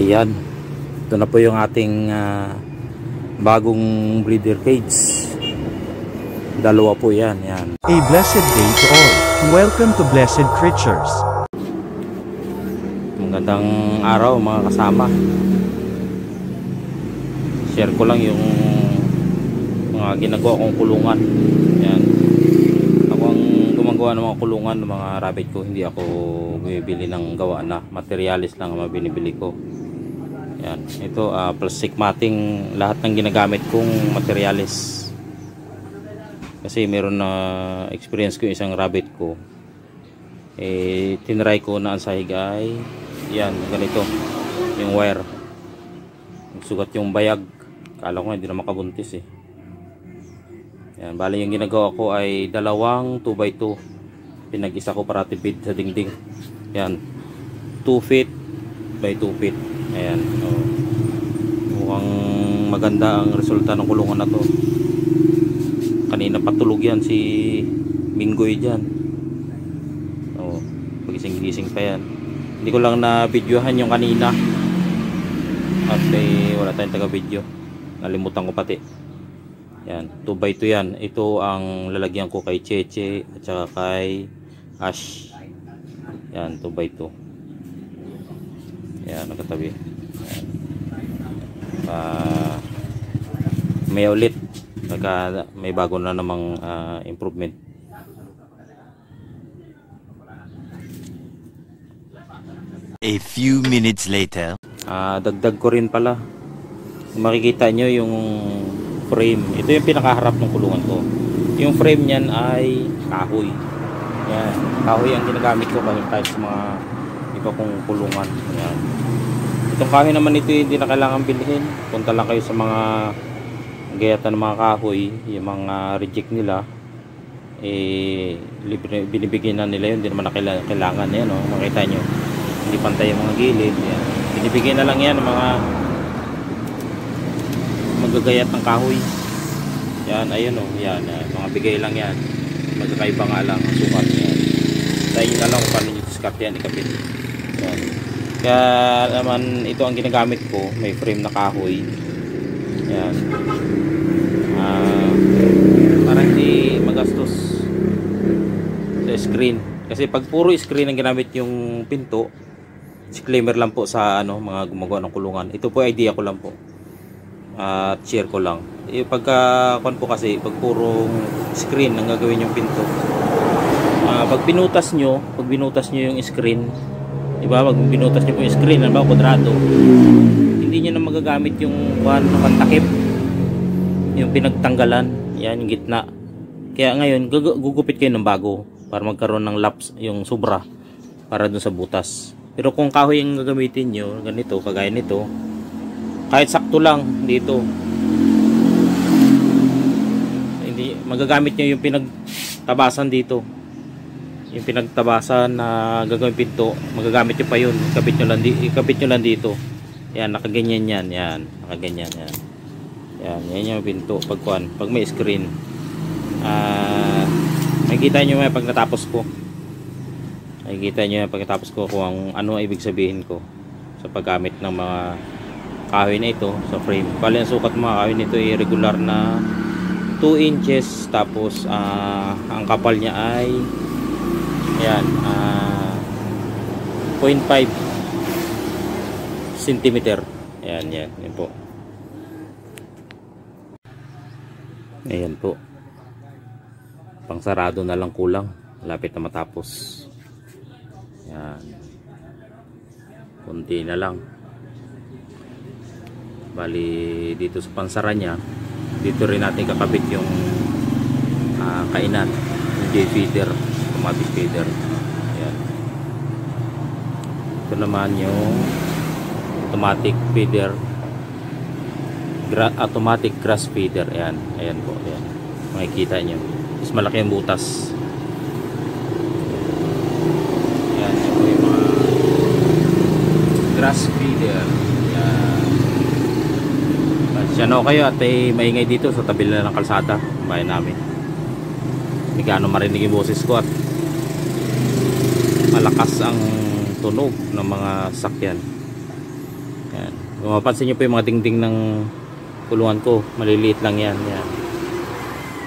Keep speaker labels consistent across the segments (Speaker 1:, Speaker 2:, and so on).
Speaker 1: Ayan, ito na po yung ating bagong breeder cage. Dalawa po yan, yan.
Speaker 2: A blessed day to all. Welcome to Blessed Creatures.
Speaker 1: Magandang araw mga kasama. Share ko lang yung mga ginagawa kong kulungan. Yan. Ako ang gumagawa ng mga kulungan ng mga rabbit ko. Hindi ako bumibili ng gawa na. Materialis lang ang binibili ko. Yan. Ito plastic matting, lahat ng ginagamit kong materialis. Kasi meron na experience ko isang rabbit ko. Tinry ko na ang sahig ay yan, ganito. Yung wire. Sugat yung bayag. Kala ko hindi na makabuntis eh. Yan, bali yung ginagawa ko ay dalawang 2x2. Pinag-isa ko para tipid sa dingding. Yan. 2 feet by 2 feet. Ayan. Mukhang maganda ang resulta ng kulungan na to. Kanina patulog yan si Minggoy dyan. Pagising-gising pa yan. Hindi ko lang na videohan yung kanina. At wala tayong taga-video. Nalimutan ko pati. Yan, 2x2 yan. Ito ang lalagyan ko kay Cheche at saka kay Ash. Yan, 2x2. Yan, nakatabi. Yan. May ulit. May bago na namang improvement.
Speaker 2: A few minutes later.
Speaker 1: Dagdag ko rin pala. Makikita nyo yung frame. Ito yung pinakaharap ng kulungan ko. Yung frame niyan ay kahoy. Yan. Kahoy ang ginagamit ko kahit sa mga iba kong kulungan. Yan. Itong kahoy naman ito hindi na kailangan bilhin. Punta lang kayo sa mga gayatan ng mga kahoy, yung mga reject nila, binibigyan na nila yun. Hindi naman na kailangan yan, makita nyo hindi pantay yung mga gilid. Yan. Binibigyan na lang yan ng mga magagayat ng kahoy. Yan, ayun yan, mga bigay lang yan, magkakaiba nga lang ang sukat. Yan, tayo na lang kung paano nyo discard yan, ikapit. Yan. Kaya naman ito ang ginagamit ko, may frame na kahoy. Yan. Para hindi magastos sa screen. Kasi pag puro screen ang ginamit yung pinto, disclaimer lang po sa mga gumagawa ng kulungan. Ito po idea ko lang po. At share ko lang. Pagka po kasi pag puro screen ang gagawin yung pinto. Pag binutas nyo yung screen, diba? Pag binutas nyo po yung screen, halimbawa kwadrado, hindi nyo na magagamit yung pantakip, yung pinagtanggalan, yan yung gitna. Kaya ngayon gugupit kayo ng bago para magkaroon ng laps yung sobra para dun sa butas. Pero kung kahoy yung gagamitin nyo, ganito, kagaya nito, kahit sakto lang dito, hindi magagamit nyo yung pinagtabasan dito, yung pinagtabasan na gagawin pinto, magagamit nyo pa yun, ikabit nyo lang dito. Yan, nakaganyan yan. Yan, nakaganyan yan. Yan yung pinto pag may screen. Makikita nyo pag natapos ko. Makikita nyo pag natapos ko kung ano ang ibig sabihin ko sa paggamit ng mga kahoy na ito sa frame. Bali ang sukat ng mga kahoy nito ay regular na 2 inches. Tapos ang kapal niya ay yan 0.5 centimeter. Yan po. Ayan po. Pangsarado na lang kulang. Lapit na matapos. Yan. Kunti na lang. Bali dito sa pansara niya, dito rin natin kakabit yung kainan, yung J-feeder, automatic feeder. Yan. Ito naman yung automatic feeder, automatic grass feeder. Ayan po, ayan. Makikita nyo mas malaki ang butas. Ayan po yung mga grass feeder. Ayan. Siya kayo at maingay dito sa tabi na ng kalsada bahay namin. Hindi gaano marinig yung boses ko at malakas ang tunog ng mga sakyan. Yan. Kung mapansin nyo po yung mga dingding ng kulungan ko, maliliit lang yan. Yan.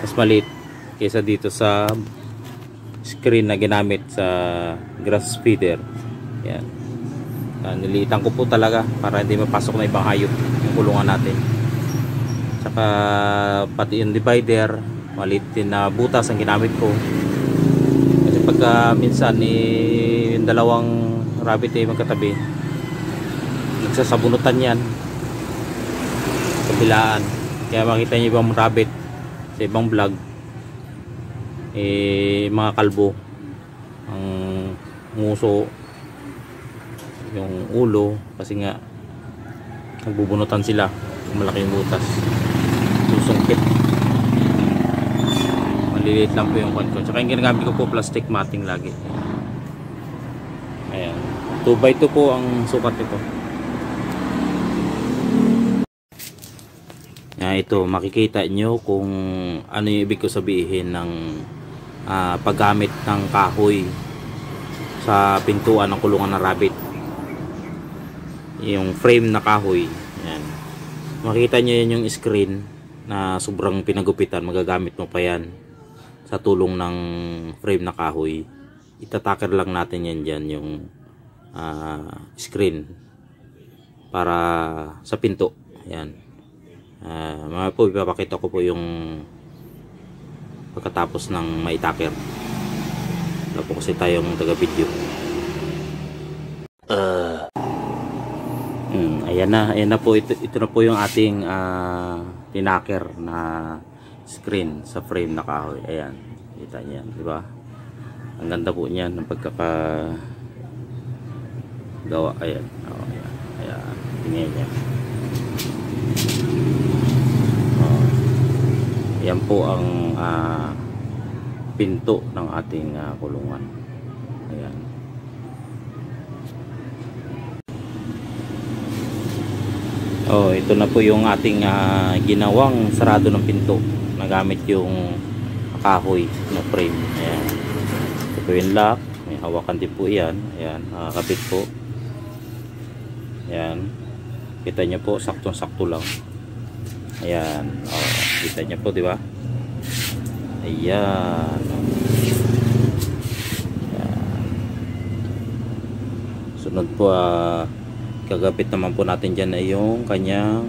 Speaker 1: Mas maliit kaysa dito sa screen na ginamit sa grass feeder. Yan. Niliitan ko po talaga para hindi mapasok na ibang hayop yung kulungan natin. Tsaka pati yung divider, maliit din na butas ang ginamit ko. Kasi pagka minsan yung dalawang rabbit ay magkatabi, nagsasabunutan yan kabilaan. Kaya makita niyo ibang rabbit sa ibang vlog, mga kalbo ang nguso yung ulo kasi nga nagbubunutan sila, malaki yung butas, susungkit. Maliliit lang po yung kwan ko. Tsaka yung ginagamit ko po plastic matting lagi. Ayan, 2x2 po ang sukat nito. Ito makikita nyo kung ano yung ibig ko sabihin ng paggamit ng kahoy sa pintuan ng kulungan ng rabbit. Yung frame na kahoy, yan. Makita nyo yan yung screen na sobrang pinagupitan, magagamit mo pa yan sa tulong ng frame na kahoy. Itataker lang natin yan dyan, yung screen para sa pinto. Yan. Mga po, ipapakita ko po yung pagkatapos ng maitaker. Wala po kasi tayong taga video. Ayan na po, ito na po yung ating tinaker na screen sa frame na kahoy. Ayan, kita niyan, di ba? Ang ganda po niyan ng pagkakagawa. Ayan, ayan, tingnan niya. Yan po ang pinto ng ating kulungan. Ayan. Ito na po yung ating ginawang sarado ng pinto. Nagamit yung kahoy na frame. Ayan. Ito po yung lock. May hawakan din po yan. Ayan. Nakakabit po. Ayan. Kita nyo po, saktong-sakto lang. Ayan. Kita nyo po, di ba? Ayan. Ayan. Sunod po, kagapit naman po natin dyan ay yung kanyang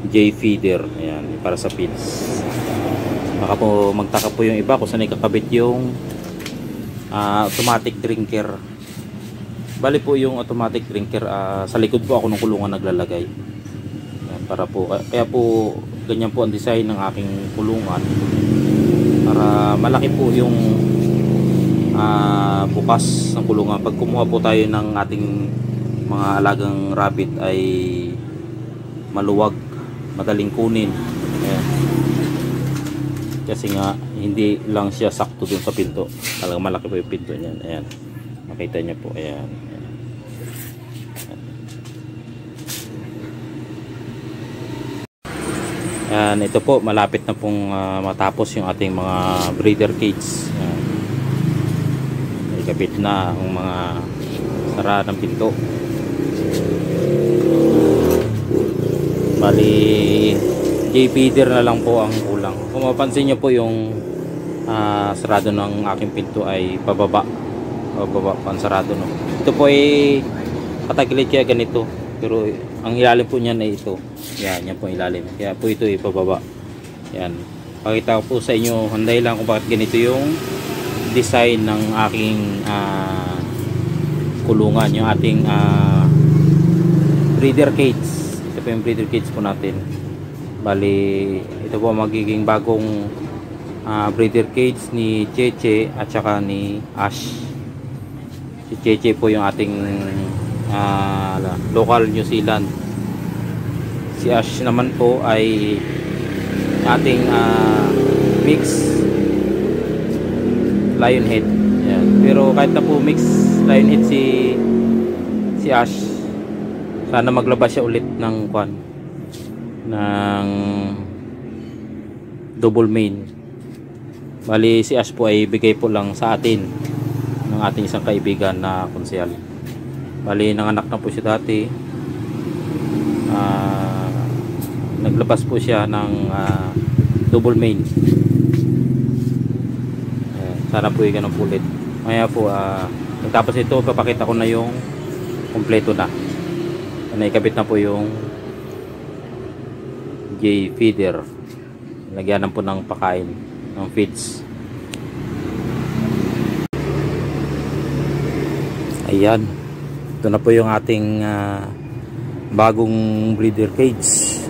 Speaker 1: J feeder. Ayan, para sa pins. Baka po magtaka po yung iba kung saan ikakabit yung automatic drinker. Bali po yung automatic drinker, sa likod po ako ng kulungan naglalagay. Ayan, para po, kaya po ganyan po ang design ng aking kulungan para malaki po yung bukas ng kulungan. Pag kumuha po tayo ng ating mga alagang rabbit ay maluwag, madaling kunin. Ayan. Kasi nga hindi lang siya sakto dun sa pinto, talagang malaki po yung pinto niyan. Ayan, makita niyo po. Ayan. Ayan, ito po malapit na pong matapos yung ating mga breeder cage. Ayan. Ikabit na ang mga sara ng pinto. Bali J feeder na lang po ang kulang. Kung mapansin nyo po yung sarado ng aking pinto ay pababa ang sarado, no? Ito po ay patagilid kaya ganito, pero ang ilalim po niyan ay ito. Yan po ilalim, kaya po ito ay pababa. Yan, pakita ko po sa inyo handay lang kung bakit ganito yung design ng aking kulungan, yung ating breeder cage. Ito po yung breeder cage po natin. Bali ito po magiging bagong breeder cage ni Cheche at saka ni Ash. Si Cheche po yung ating local New Zealand. Si Ash naman po ay ating mix lionhead. Yan. Pero kahit na po mix lionhead si Ash, sana maglabas siya ulit ng double main. Bali si Ash po ay bigay po lang sa atin ng ating isang kaibigan na konsehal. Bali nanganak na po siya dati, naglabas po siya ng double main. Sana po yung ganun ulit. Kaya po tapos ito papakita ko na yung kompleto na. Naikabit na po yung J feeder. Lagyan po ng pakain ng feeds. Ayan, ito na po yung ating bagong breeder cage.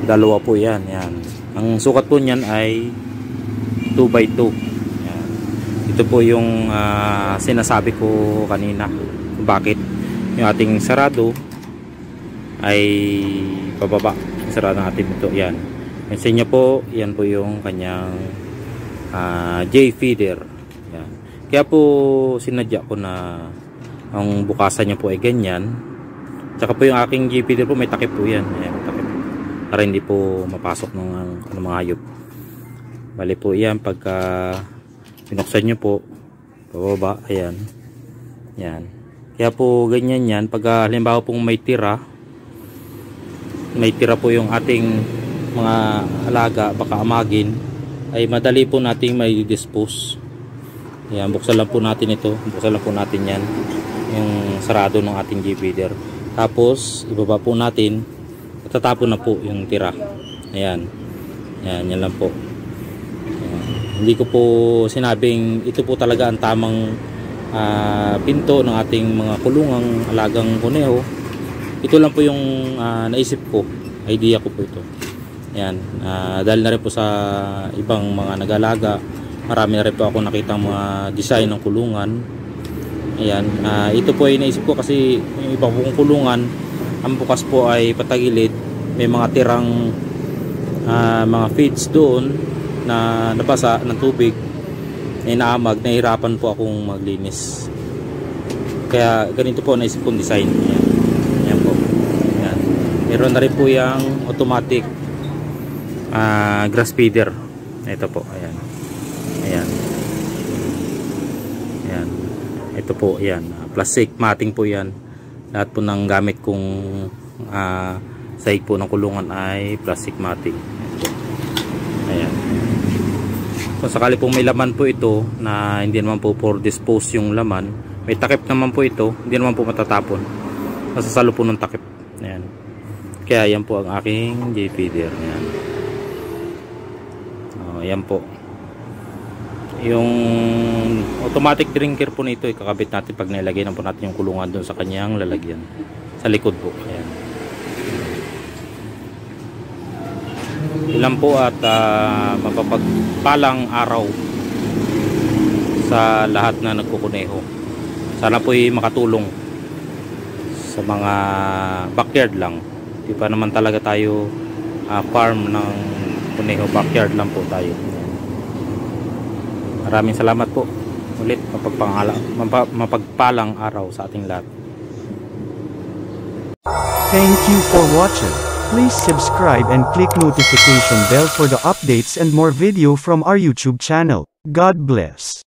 Speaker 1: Dalawa po yan, yan. Ang sukat po niyan ay 2x2. Yan. Ito po yung sinasabi ko kanina bakit yung ating sarado ay pababa. Sarado natin ito, yan. Sa inyo po, yan po yung kanyang J feeder. Yan. Kaya po sinadya ko na ang bukasan niya po ay ganyan. Tsaka po yung aking J feeder po may takip po yan. Ayan, takip. Para hindi po mapasok ng mga hayop. Bali po yan pagka pinuksan nyo po pababa, ayan. Yan. Kaya po ganyan yan. Pag halimbawa pong may tira po yung ating mga alaga, baka amagin, ay madali po nating may dispose. Ayan, buksan lang po natin ito. Buksan lang po natin yan. Yung sarado ng ating J feeder. Tapos, ibaba po natin. Tatapon na po yung tira. Ayan. Ayan, yan lang po. Ayan. Hindi ko po sinabing ito po talaga ang tamang pinto ng ating mga kulungang alagang kuneho. Ito lang po yung naisip ko. Idea ko po ito. Ayan. Dahil na rin po sa ibang mga nag-alaga, marami na rin po ako nakitang mga design ng kulungan. Ayan, ito po ay naisip ko kasi yung ibang pong kulungan, ang bukas po ay patagilid, may mga tirang mga feeds doon na nabasa ng tubig, na inaamag, nahirapan po akong maglinis. Kaya ganito po naisip kong design. Ayan. Ayan po. Ayan. Meron na rin po yung automatic grass feeder. Ito po, ayan. Ayan. Ayan. Ito po, ayan. Plastic matting po yan. Lahat po ng gamit kong sahig po ng kulungan ay plastic matting. Ayan. Kung sakali pong may laman po ito na hindi naman po for dispose yung laman, may takip naman po ito, hindi naman po matatapon. Masasalo po ng takip. Ayan. Kaya yan po ang aking J feeder. Ayan. Ayan po. Yung automatic drinker po nito ikakabit natin pag nilagay na po natin yung kulungan doon sa kanyang lalagyan sa likod po. Ayan. Ilan po at mapapagpalang araw sa lahat na nagkukuneho. Sana po makatulong sa mga backyard lang. Di pa naman talaga tayo farm ng kuneho, backyard lang po tayo. Maraming salamat po ulit, mapagpalang araw sa ating lahat.
Speaker 2: Thank you for watching. Please subscribe and click notification bell for the updates and more video from our YouTube channel. God bless.